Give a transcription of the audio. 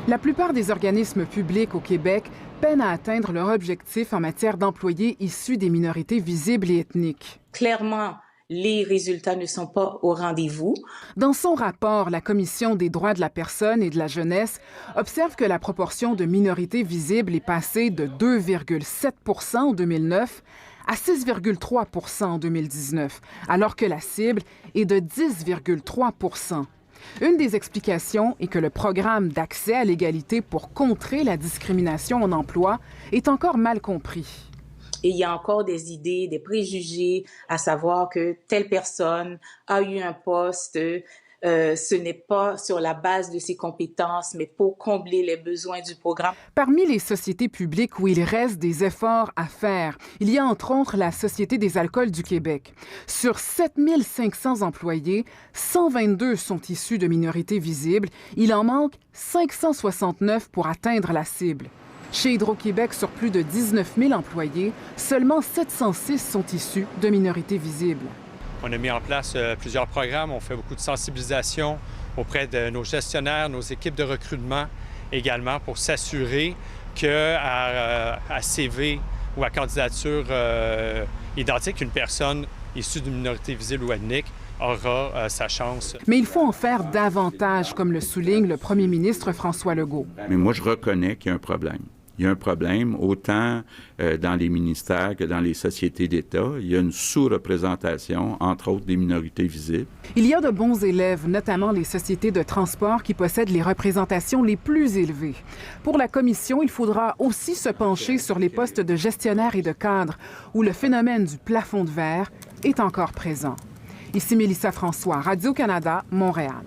La plupart des organismes publics au Québec peinent à atteindre leur objectif en matière d'employés issus des minorités visibles et ethniques. Clairement, les résultats ne sont pas au rendez-vous. Dans son rapport, la Commission des droits de la personne et de la jeunesse observe que la proportion de minorités visibles est passée de 2,7 % en 2009 à 6,3 % en 2019, alors que la cible est de 10,3 %. Une des explications est que le programme d'accès à l'égalité pour contrer la discrimination en emploi est encore mal compris. Et il y a encore des idées, des préjugés, à savoir que telle personne a eu un poste, ce n'est pas sur la base de ses compétences, mais pour combler les besoins du programme. Parmi les sociétés publiques où il reste des efforts à faire, il y a entre autres la Société des alcools du Québec. Sur 7 500 employés, 122 sont issus de minorités visibles. Il en manque 569 pour atteindre la cible. Chez Hydro-Québec, sur plus de 19 000 employés, seulement 706 sont issus de minorités visibles. On a mis en place plusieurs programmes, on fait beaucoup de sensibilisation auprès de nos gestionnaires, nos équipes de recrutement également pour s'assurer qu'à CV ou à candidature identique, une personne issue d'une minorité visible ou ethnique aura sa chance. Mais il faut en faire davantage, comme le souligne le premier ministre François Legault. Mais moi, je reconnais qu'il y a un problème. Il y a un problème autant dans les ministères que dans les sociétés d'État. Il y a une sous-représentation, entre autres, des minorités visibles. Il y a de bons élèves, notamment les sociétés de transport qui possèdent les représentations les plus élevées. Pour la Commission, il faudra aussi se pencher sur les postes de gestionnaires et de cadres, où le phénomène du plafond de verre est encore présent. Ici Mélissa François, Radio-Canada, Montréal.